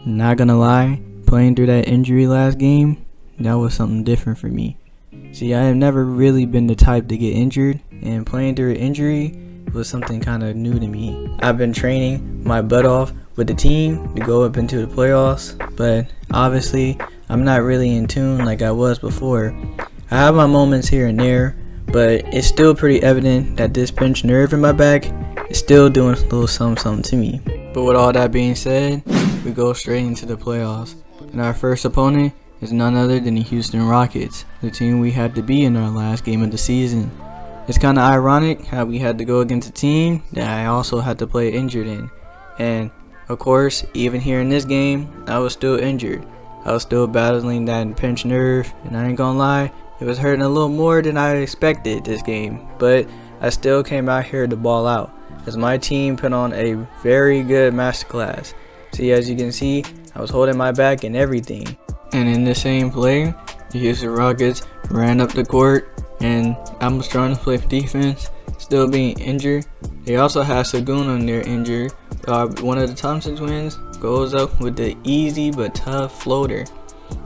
Not gonna lie, playing through that injury last game, that was something different for me. See, I have never really been the type to get injured, and playing through an injury was something kind of new to me. I've been training my butt off with the team to go up into the playoffs, but obviously I'm not really in tune like I was before. I have my moments here and there, but it's still pretty evident that this pinched nerve in my back is still doing a little something to me. But with all that being said, we go straight into the playoffs, and our first opponent is none other than the Houston Rockets, the team we had to beat in our last game of the season. It's kind of ironic how we had to go against a team that I also had to play injured in, and of course, even here in this game, I was still injured. I was still battling that pinched nerve, and I ain't gonna lie, it was hurting a little more than I expected this game, but I still came out here to ball out, as my team put on a very good masterclass. See, as you can see, I was holding my back and everything. And in the same play, the Houston Rockets ran up the court, and I was trying to play defense, still being injured. They also had Sagoon on their injured. One of the Thompson twins goes up with the easy but tough floater.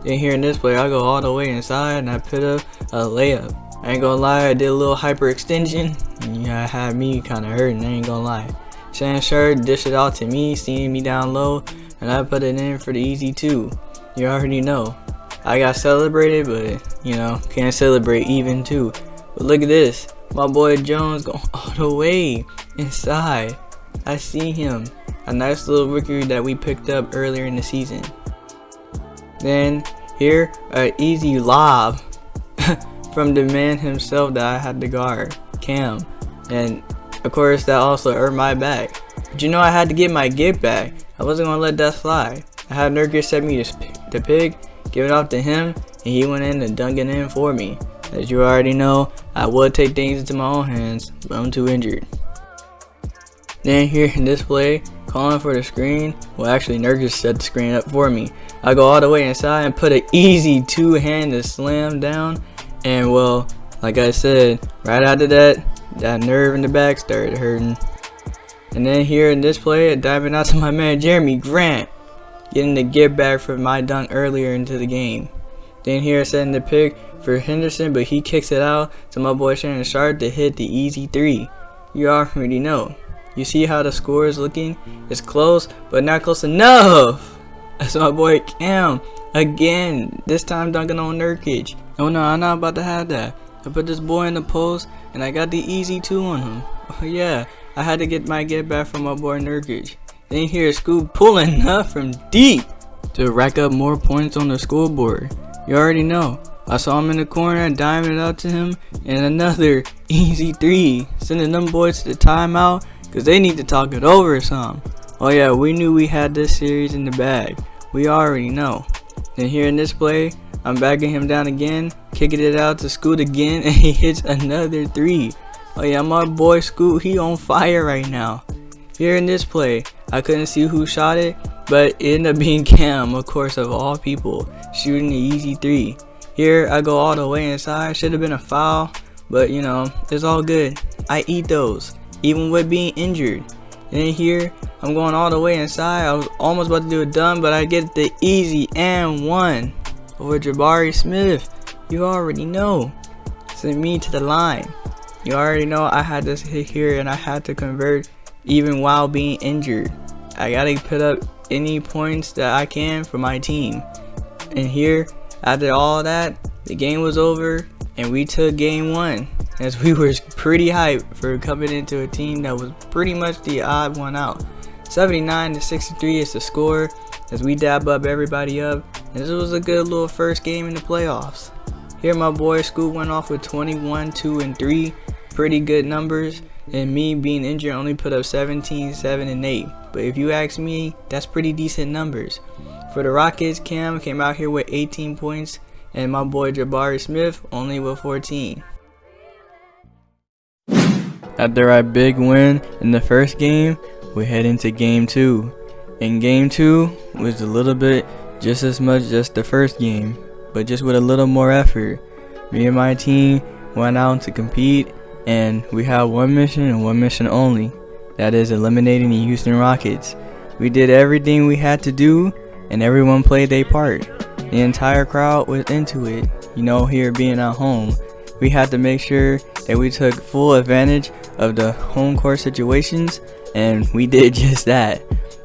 Then here in this play, I go all the way inside and I put up a layup. I ain't gonna lie, I did a little hyperextension. Yeah, it had me kind of hurting, I ain't gonna lie. Shan Shirt dished it out to me, seeing me down low, and I put it in for the easy two. You already know. I got celebrated, but you know, can't celebrate even too. But look at this. My boy Jones going all the way inside. I see him. A nice little rookie that we picked up earlier in the season. Then here, an easy lob from the man himself that I had to guard, Cam. And of course that also hurt my back. But you know, I had to get my get back. I wasn't gonna let that slide. I had Nurkic set me to pick, give it off to him, and he went in and dunked it in for me. As you already know, I would take things into my own hands, but I'm too injured. Then here in this play, calling for the screen, well actually Nurkic set the screen up for me. I go all the way inside and put an easy two-handed slam down, and well, like I said, right after that, that nerve in the back started hurting. And then here in this play, diving out to my man Jeremy Grant, getting the get back from my dunk earlier into the game. Then here setting the pick for Henderson, but he kicks it out to my boy Shannon Sharp to hit the easy three. You already know. You see how the score is looking? It's close, but not close enough. That's my boy Cam again. This time dunking on Nurkic. Oh no, I'm not about to have that. I put this boy in the post, and I got the easy two on him. Oh yeah, I had to get my get back from my boy Nurkic. Then here Scoop pulling up from deep to rack up more points on the scoreboard. You already know. I saw him in the corner, diving it up to him, and another easy three, sending them boys to the timeout because they need to talk it over or something. Oh yeah, we knew we had this series in the bag. We already know. Then here in this play, I'm backing him down again, kicking it out to Scoot again, and he hits another three. Oh yeah, my boy Scoot, he on fire right now. Here in this play, I couldn't see who shot it, but it ended up being Cam, of course, of all people, shooting the easy three. Here, I go all the way inside. Should have been a foul, but you know, it's all good. I eat those, even with being injured. And then here, I'm going all the way inside. I was almost about to do a dunk, but I get the easy and one over Jabari Smith. You already know. Send me to the line. You already know I had to hit here and I had to convert even while being injured. I gotta put up any points that I can for my team. And here, after all that, the game was over and we took game one, as we were pretty hyped for coming into a team that was pretty much the odd one out. 79-63 is the score as we dab up everybody up, and this was a good little first game in the playoffs. Here my boy Scoot went off with 21, 2, and 3, pretty good numbers, and me being injured only put up 17, 7, and 8. But if you ask me, that's pretty decent numbers. For the Rockets, Cam came out here with 18 points, and my boy Jabari Smith only with 14. After our big win in the first game, we head into game 2. And game 2 was a little bit just as much as the first game, but just with a little more effort. Me and my team went out to compete, and we had one mission and one mission only. That is eliminating the Houston Rockets. We did everything we had to do, and everyone played their part. The entire crowd was into it. You know, here being at home, we had to make sure that we took full advantage of the home court situations, and we did just that.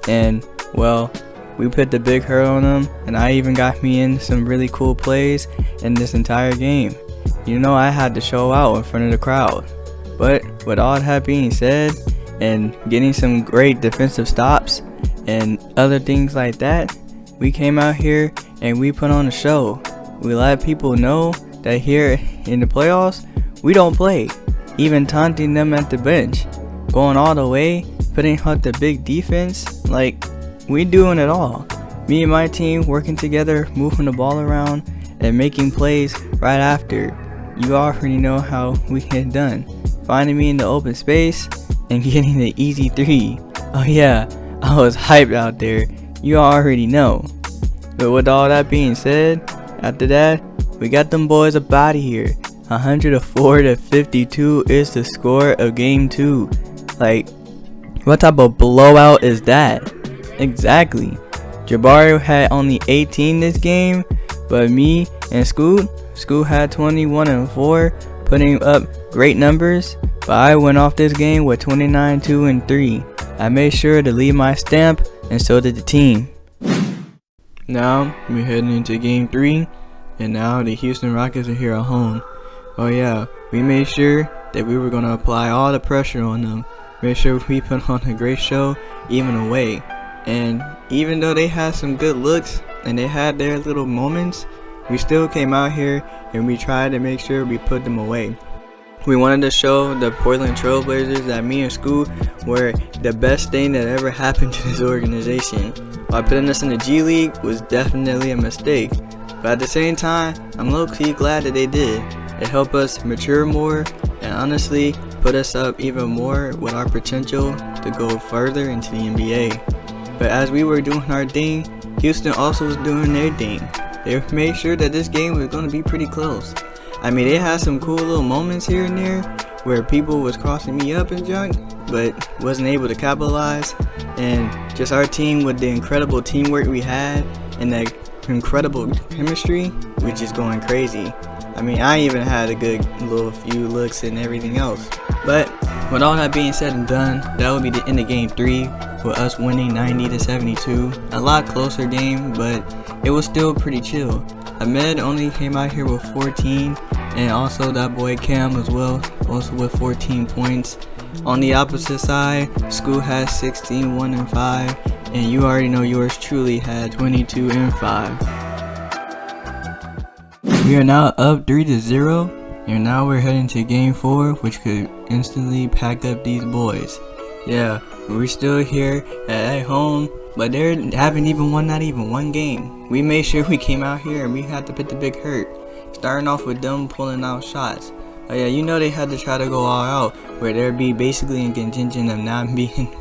And well, we put the big hurt on them, and I even got me in some really cool plays in this entire game. You know, I had to show out in front of the crowd. But with all that being said, and getting some great defensive stops and other things like that, we came out here and we put on a show. We let people know that here in the playoffs, we don't play. Even taunting them at the bench, going all the way, putting out the big defense, like we doing it all. Me and my team working together, moving the ball around and making plays right after. You already know how we get done. Finding me in the open space and getting the easy 3. Oh yeah, I was hyped out there. You already know. But with all that being said, after that, we got them boys up out of here. 104-52 is the score of game 2. Like, what type of blowout is that? Exactly. Jabari had only 18 this game, but me and Scoot had 21 and 4, putting up great numbers. But I went off this game with 29, 2 and 3. I made sure to leave my stamp, and so did the team. Now we're heading into game 3, and now the Houston Rockets are here at home. Oh yeah, we made sure that we were going to apply all the pressure on them. Make sure we put on a great show even away. And even though they had some good looks and they had their little moments, we still came out here and we tried to make sure we put them away. We wanted to show the Portland Trailblazers that me and Scoot were the best thing that ever happened to this organization. While putting us in the G League was definitely a mistake, but at the same time, I'm low-key glad that they did. It helped us mature more and honestly put us up even more with our potential to go further into the NBA. But as we were doing our thing, Houston also was doing their thing. They made sure that this game was going to be pretty close. I mean, they had some cool little moments here and there where people was crossing me up and junk, but wasn't able to capitalize. And just our team with the incredible teamwork we had and that incredible chemistry, was just going crazy. I mean, I even had a good little few looks and everything else. But with all that being said and done, that would be the end of game 3 with us winning 90-72. A lot closer game, but it was still pretty chill. Ahmed only came out here with 14, and also that boy Cam as well, also with 14 points. On the opposite side, Scoot has 16, 1 and 5, and you already know yours truly had 22 and 5. We are now up 3-0, and now we're heading to game 4, which could instantly pack up these boys. Yeah, we're still here at home, but they haven't even won not even one game. We made sure we came out here and we had to put the big hurt. Starting off with them pulling out shots. Oh yeah, you know they had to try to go all out, where they'd be basically in contention of not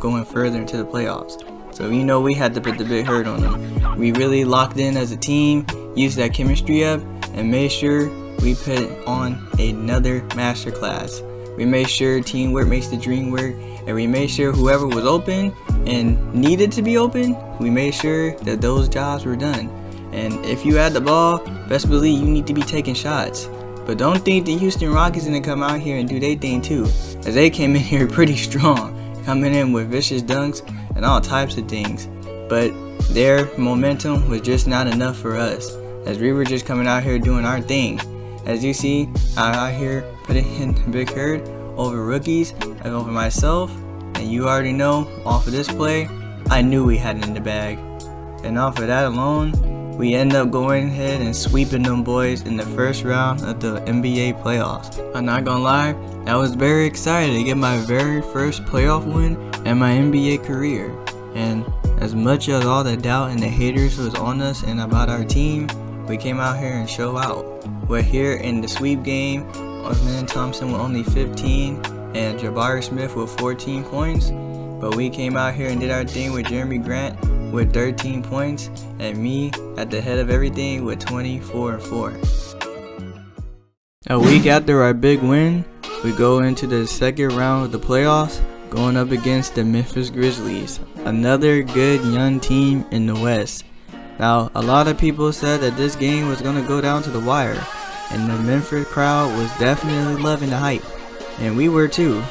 going further into the playoffs. So you know we had to put the big hurt on them. We really locked in as a team, used that chemistry up, and made sure we put on another masterclass. We made sure teamwork makes the dream work, and we made sure whoever was open and needed to be open, we made sure that those jobs were done. And if you had the ball, best believe you need to be taking shots. But don't think the Houston Rockets gonna come out here and do their thing too, as they came in here pretty strong, coming in with vicious dunks and all types of things. But their momentum was just not enough for us, as we were just coming out here doing our thing. As you see, I'm out here putting in the big hurt over rookies and over myself, and you already know, off of this play, I knew we had it in the bag. And off of that alone, we end up going ahead and sweeping them boys in the first round of the NBA playoffs. I'm not gonna lie, I was very excited to get my very first playoff win in my NBA career. And as much as all the doubt and the haters was on us and about our team, we came out here and show out. We're here in the sweep game, Osman Thompson with only 15 and Jabari Smith with 14 points. But we came out here and did our thing with Jeremy Grant with 13 points and me at the head of everything with 24 and 4. A week after our big win, we go into the second round of the playoffs, going up against the Memphis Grizzlies, another good young team in the West. Now, a lot of people said that this game was going to go down to the wire, and the Memphis crowd was definitely loving the hype, and we were too.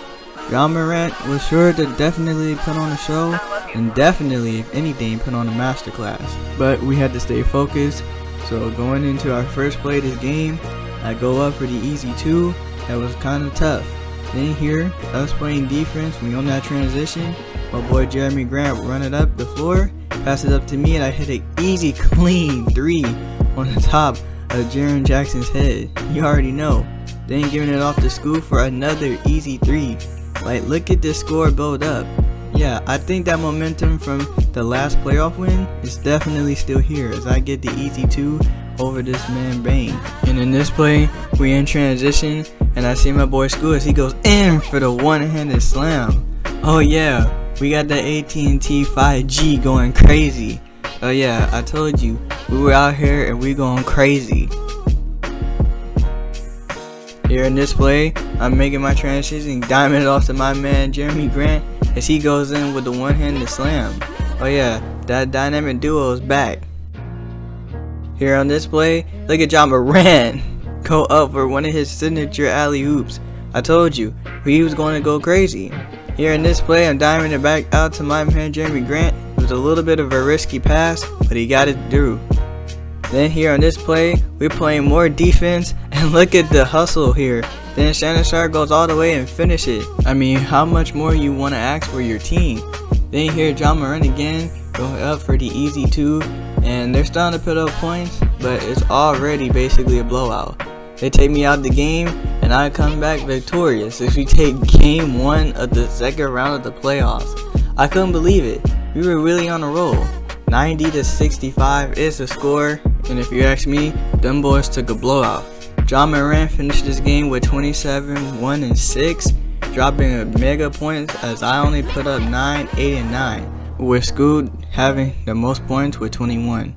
Ja Morant was sure to definitely put on a show, and definitely, if anything, put on a masterclass. But we had to stay focused, so going into our first play of this game, I go up for the easy 2, that was kind of tough. Then here, us playing defense, we on that transition, my boy Jeremy Grant run it up the floor, pass it up to me, and I hit an easy clean 3 on the top of Jaren Jackson's head. You already know. Then giving it off to Scoot for another easy 3. Like, look at this score build up. Yeah, I think that momentum from the last playoff win is definitely still here as I get the easy 2 over this man Bane. And in this play, we in transition, and I see my boy Scoot as he goes in for the one-handed slam. Oh yeah, we got the AT&T 5G going crazy. Oh yeah, I told you, we were out here and we going crazy. Here in this play, I'm making my transition, diamond it off to my man Jeremy Grant as he goes in with the one-handed slam. Oh yeah, that dynamic duo is back. Here on this play, look at Ja Morant go up for one of his signature alley-oops. I told you, he was going to go crazy. Here in this play, I'm diving it back out to my man Jeremy Grant. It was a little bit of a risky pass, but he got it through. Then here on this play, we're playing more defense, and look at the hustle here. Then Shannon Sharp goes all the way and finish it. I mean, how much more you want to ask for your team? Then here Ja Morant again, going up for the easy 2, and they're starting to put up points, but it's already basically a blowout. They take me out the game, and I come back victorious as we take game 1 of the second round of the playoffs. I couldn't believe it. We were really on a roll. 90-65 is the score, and if you ask me, them boys took a blowout. Ja Morant finished this game with 27, 1, and 6, dropping a mega points as I only put up 9, 8, and 9, with Scoot having the most points with 21.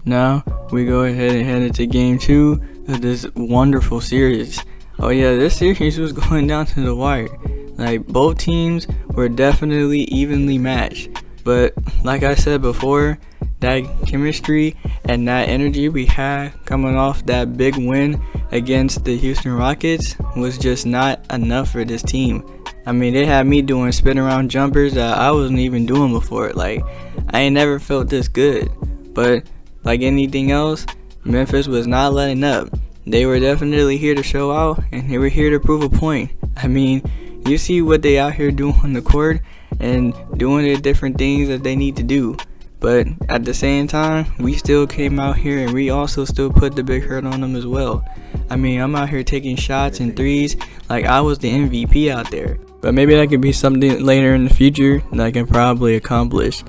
Now, we go ahead and head into game 2 of this wonderful series. Oh yeah, this series was going down to the wire. Like, both teams were definitely evenly matched. But like I said before, that chemistry and that energy we had coming off that big win against the Houston Rockets was just not enough for this team. I mean, they had me doing spin around jumpers that I wasn't even doing before. Like, I ain't never felt this good. But like anything else, Memphis was not letting up. They were definitely here to show out, and they were here to prove a point. I mean, you see what they out here doing on the court and doing the different things that they need to do. But at the same time, we still came out here and we also still put the big hurt on them as well. I mean, I'm out here taking shots and threes like I was the MVP out there. But maybe that could be something later in the future that I can probably accomplish.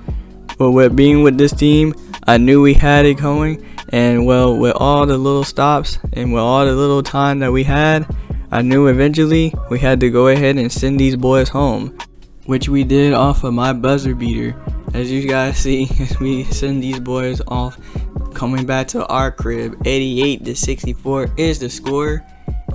But with being with this team, I knew we had it going. And well, with all the little stops and with all the little time that we had, I knew eventually we had to go ahead and send these boys home, which we did off of my buzzer beater. As you guys see, we send these boys off, coming back to our crib. 88-64 is the score,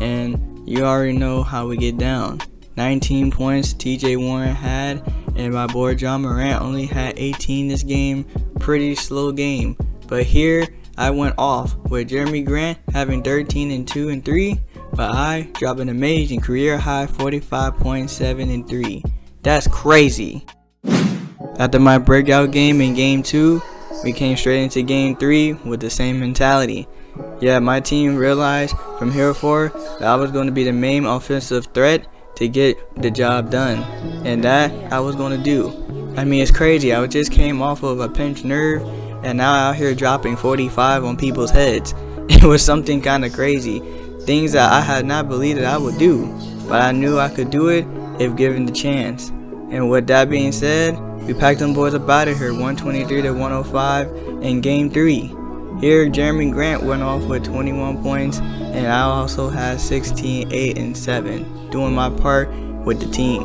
and you already know how we get down. 19 points TJ Warren had, and my boy Ja Morant only had 18 this game. Pretty slow game, but here I went off with Jeremy Grant having 13 and 2 and 3, but I dropped an amazing career high 45.7 and 3. That's crazy. After my breakout game in game 2, we came straight into game 3 with the same mentality. Yeah, my team realized from here forward that I was going to be the main offensive threat to get the job done, and that I was going to do. I mean, it's crazy. I just came off of a pinched nerve, and now out here dropping 45 on people's heads. It was something kind of crazy. Things that I had not believed that I would do, but I knew I could do it if given the chance. And with that being said, we packed them boys up out of here, 123-105 in game 3. Here, Jeremy Grant went off with 21 points, and I also had 16, 8, and 7, doing my part with the team.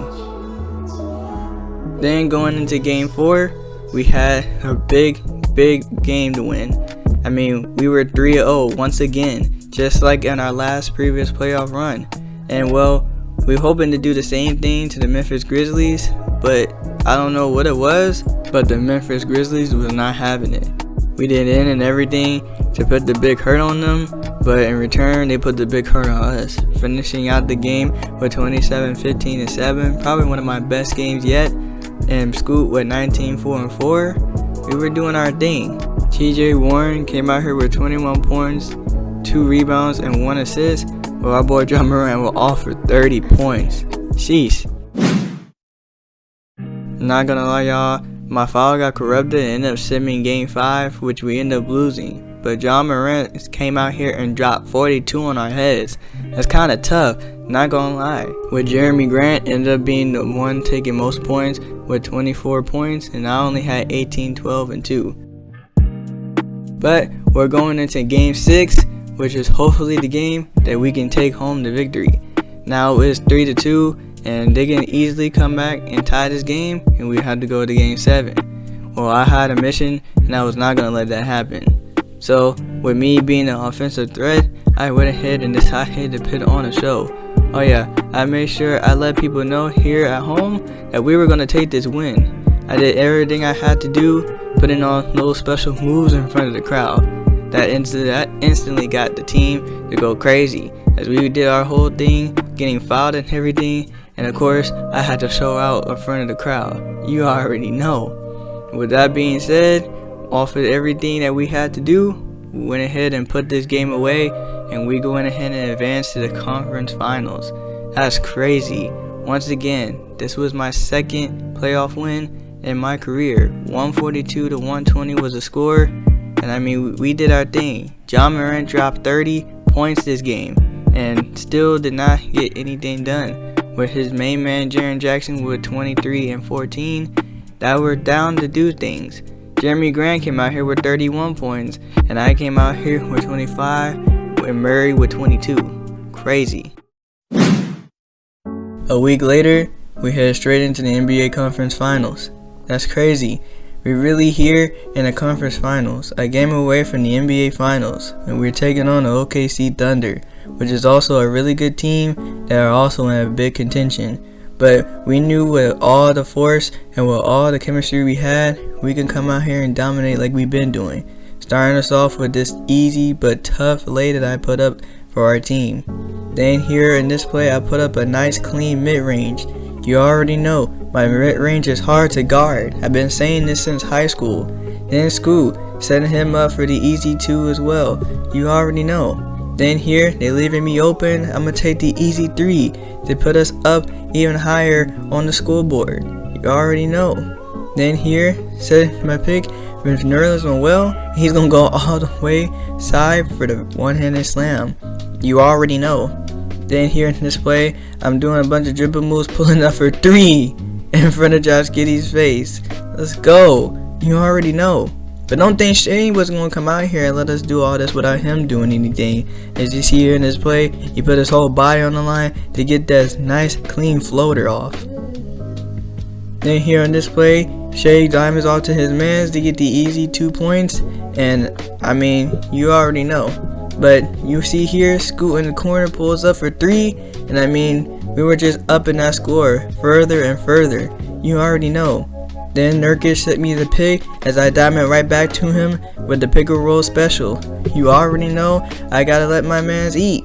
Then going into game 4, we had a big game to win. I mean, we were 3-0 once again, just like in our last previous playoff run. And well, we're hoping to do the same thing to the Memphis Grizzlies, but I don't know what it was, but the Memphis Grizzlies was not having it. We did in and everything to put the big hurt on them, but in return they put the big hurt on us, finishing out the game with 27, 15, and 7, probably one of my best games yet, and Scoot with 19, 4, and 4. We were doing our thing. TJ Warren came out here with 21 points, 2 rebounds, and 1 assist, while our boy John Moran was off for 30 points. Sheesh. Not gonna lie, y'all, my foul got corrupted and ended up simming game 5, which we ended up losing. But John Moran came out here and dropped 42 on our heads. That's kind of tough, not gonna lie. With Jeremy Grant ended up being the one taking most points with 24 points, and I only had 18, 12, and 2. But we're going into game 6, which is hopefully the game that we can take home the victory. Now it's 3-2, and they can easily come back and tie this game, and we had to go to game 7. Well, I had a mission, and I was not gonna let that happen. So, with me being an offensive threat, I went ahead and decided to put on a show. Oh yeah, I made sure I let people know here at home that we were gonna take this win. I did everything I had to do, putting on those special moves in front of the crowd. That instantly got the team to go crazy, as we did our whole thing, getting fouled and everything, and of course, I had to show out in front of the crowd. You already know. With that being said, off of everything that we had to do, we went ahead and put this game away, and we went ahead and advanced to the conference finals. That's crazy. Once again, this was my second playoff win in my career. 142 to 120 was the score, and I mean, we did our thing. John Moran dropped 30 points this game, and still did not get anything done. With his main man Jaren Jackson with 23 and 14, that were down to do things. Jeremy Grant came out here with 31 points, and I came out here with 25, and Murray with 22. Crazy. A week later, we head straight into the NBA Conference Finals. That's crazy. We're really here in the Conference Finals, a game away from the NBA Finals, and we're taking on the OKC Thunder, which is also a really good team that are also in a big contention. But we knew with all the force and with all the chemistry we had, we can come out here and dominate like we've been doing. Starting us off with this easy but tough lay that I put up for our team. Then here in this play, I put up a nice clean mid-range. You already know, my mid-range is hard to guard. I've been saying this since high school. Then Scoot, setting him up for the easy 2 as well. You already know. Then here, they leaving me open. I'm going to take the easy 3 to put us up even higher on the scoreboard. You already know. Then here, setting my pick with Nerlens Noel. He's going to go all the way side for the one-handed slam. You already know. Then here in this play, I'm doing a bunch of dribble moves, pulling up for 3 in front of Josh Giddey's face. Let's go. You already know. But don't think Shane was going to come out here and let us do all this without him doing anything. As you see here in this play, he put his whole body on the line to get that nice clean floater off. Then here on this play, Shea diamonds off to his mans to get the easy 2 points. And I mean, you already know. But you see here, Scoot in the corner pulls up for 3. And I mean, we were just up in that score further and further. You already know. Then Nurkic set me the pick as I diamond right back to him with the pick and roll special. You already know I gotta let my mans eat.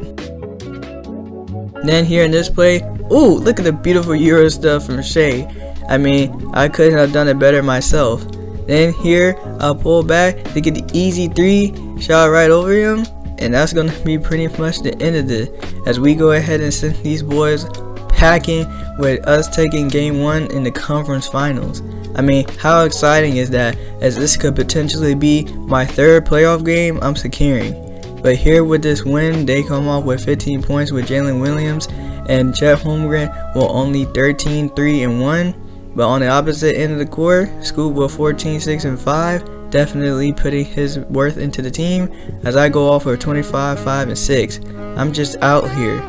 Then here in this play, ooh, look at the beautiful Euro stuff from Shea. I mean, I couldn't have done it better myself. Then here, I'll pull back to get the easy 3, shot right over him. And that's gonna be pretty much the end of this, as we go ahead and send these boys packing with us taking game 1 in the conference finals. I mean, how exciting is that, as this could potentially be my 3rd playoff game I'm securing. But here with this win, they come off with 15 points with Jalen Williams, and Chet Holmgren will only 13, 3, and 1. But on the opposite end of the court, Scoot with 14, 6, and 5, definitely putting his worth into the team, as I go off with 25, 5, and 6. I'm just out here.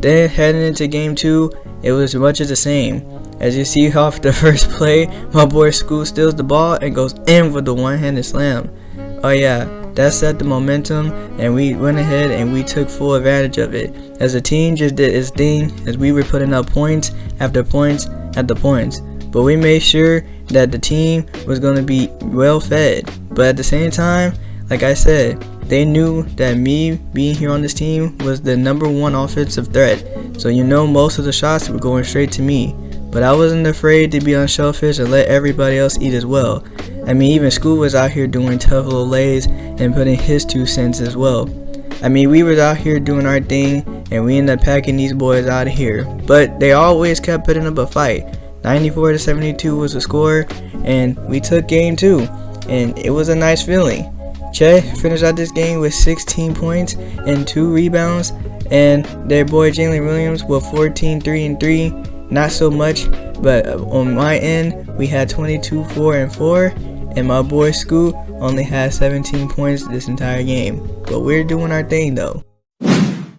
Then heading into game 2, it was much of the same. As you see off the first play, my boy Scoot steals the ball and goes in with the one-handed slam. Oh yeah, that set the momentum, and we went ahead and we took full advantage of it, as the team just did its thing, as we were putting up points after points after points. but we made sure that the team was going to be well fed. But at the same time, like I said, they knew that me being here on this team was the #1 offensive threat. So most of the shots were going straight to me. But I wasn't afraid to be unselfish and let everybody else eat as well. I mean, even Scoot was out here doing tough little lays and putting his 2 cents as well. I mean, we was out here doing our thing, and we ended up packing these boys out of here. But they always kept putting up a fight. 94-72 was the score, and we took game 2, and it was a nice feeling. Che finished out this game with 16 points and 2 rebounds, and their boy Jalen Williams with 14, 3 and 3. Not so much, but on my end, we had 22, 4 and 4, and my boy Scoot only had 17 points this entire game. But we're doing our thing though.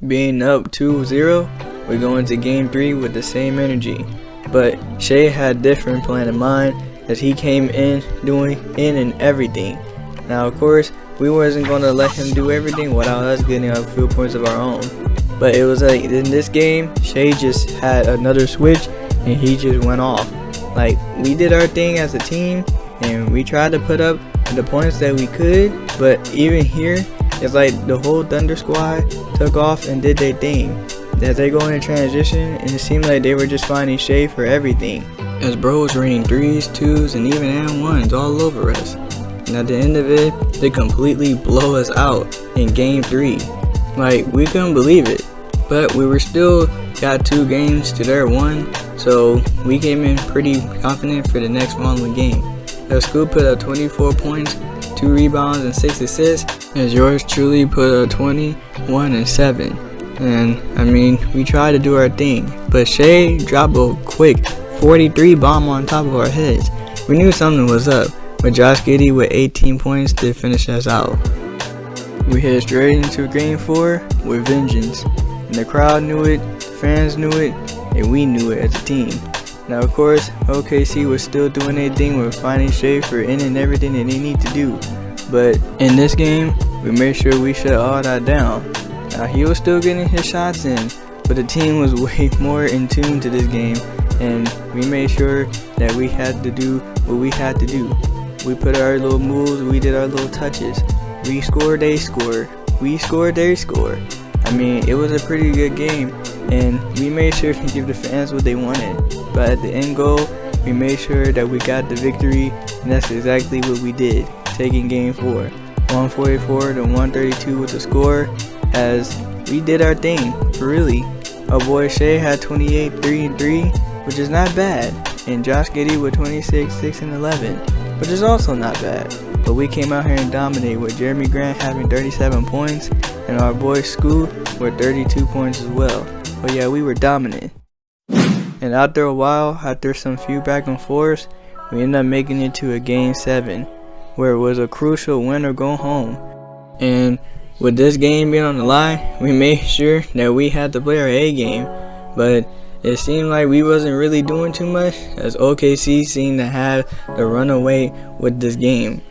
Being up 2-0, we're going to game 3 with the same energy. But Shay had a different plan in mind, as he came in doing and everything. Now of course, we wasn't going to let him do everything without us getting a few points of our own. But it was like in this game, Shay just had another switch and he just went off. Like, we did our thing as a team and we tried to put up the points that we could, but even here, it's like the whole Thunder squad took off and did their thing. As they go into transition, and it seemed like they were just finding Shay for everything. As bro was raining 3s, 2s, and even and 1s all over us. And at the end of it, they completely blow us out in game 3. Like, we couldn't believe it. But we were still got 2 games to their 1, so we came in pretty confident for the next following game. As Scoot put up 24 points, 2 rebounds, and 6 assists, as yours truly put up 21 and 7. And I mean, we tried to do our thing, but Shay dropped a quick 43 bomb on top of our heads. We knew something was up, with Josh Giddey with 18 points to finish us out. We headed straight into game 4 with vengeance. And the crowd knew it, the fans knew it, and we knew it as a team. Now of course, OKC was still doing their thing with finding Shay for and everything that they need to do. But in this game, we made sure we shut all that down. Now he was still getting his shots in, but the team was way more in tune to this game, and we made sure that we had to do what we had to do. We put our little moves, we did our little touches. We scored, they scored. We scored, they scored. I mean, it was a pretty good game, and we made sure to give the fans what they wanted. But at the end goal, we made sure that we got the victory, and that's exactly what we did, taking game 4. 144 to 132 was the score, as we did our thing, for really. Our boy Shay had 28, 3 and 3, which is not bad, and Josh Giddey with 26, 6 and 11, which is also not bad. But we came out here and dominated, with Jeremy Grant having 37 points, and our boy Scoot with 32 points as well. But yeah, we were dominant. And after a while, after some few back and forths, we ended up making it to a game 7, where it was a crucial win or go home. And with this game being on the line, we made sure that we had to play our A game. But it seemed like we wasn't really doing too much, as OKC seemed to have the runaway with this game.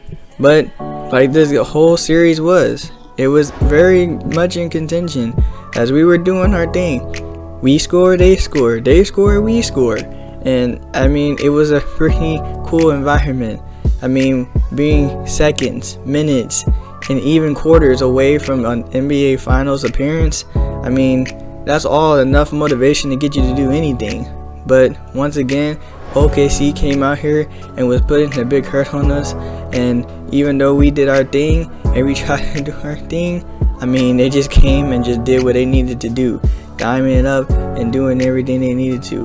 But like this whole series was, it was very much in contention, as we were doing our thing. We scored, they scored, they scored, we scored. And I mean, it was a pretty cool environment. I mean, being seconds, minutes, and even quarters away from an NBA Finals appearance, I mean, that's all enough motivation to get you to do anything. But once again, OKC came out here and was putting a big hurt on us, and even though we did our thing and we tried to do our thing, I mean, they just came and just did what they needed to do, diming it up and doing everything they needed to.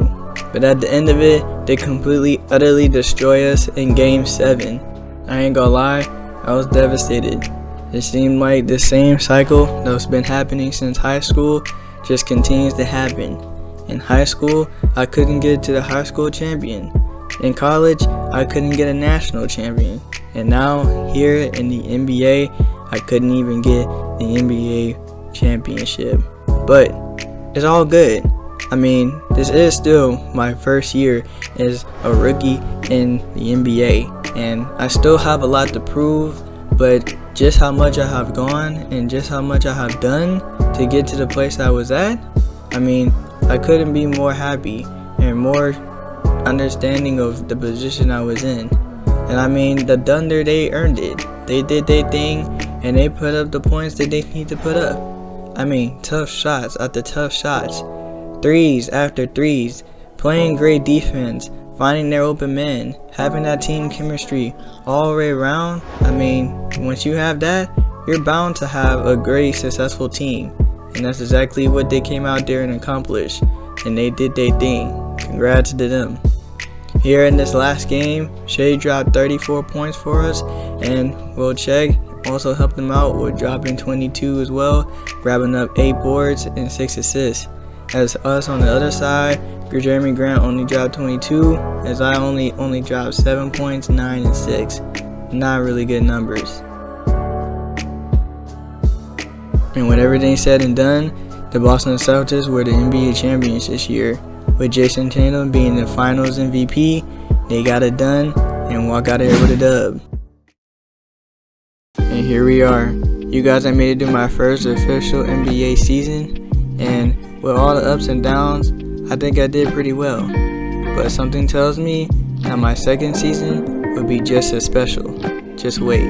But at the end of it, they completely, utterly destroy us in game 7. I ain't gonna lie, I was devastated. It seemed like the same cycle that's been happening since high school just continues to happen. In high school, I couldn't get to the high school champion. In college, I couldn't get a national champion. And now, here in the NBA, I couldn't even get the NBA championship. But it's all good. I mean, this is still my first year as a rookie in the NBA. And I still have a lot to prove, but just how much I have gone and just how much I have done to get to the place I was at, I mean, I couldn't be more happy and more understanding of the position I was in. And I mean, the Thunder, they earned it. They did their thing, and they put up the points that they need to put up. I mean, tough shots after tough shots, threes after threes, playing great defense, finding their open men, having that team chemistry all the way around. I mean, once you have that, you're bound to have a great, successful team. And that's exactly what they came out there and accomplished. And they did their thing. Congrats to them. Here in this last game, Shea dropped 34 points for us, and Will Check also helped them out with dropping 22 as well, grabbing up 8 boards and 6 assists. As us on the other side, Jeremy Grant only dropped 22, as I only dropped 7 points, 9 and 6. Not really good numbers. And with everything said and done, the Boston Celtics were the NBA champions this year. With Jason Tatum being the finals MVP, they got it done and walk out of here with a dub. And here we are. You guys, I made it through my first official NBA season, and with all the ups and downs, I think I did pretty well. But something tells me that my second season would be just as special. Just wait.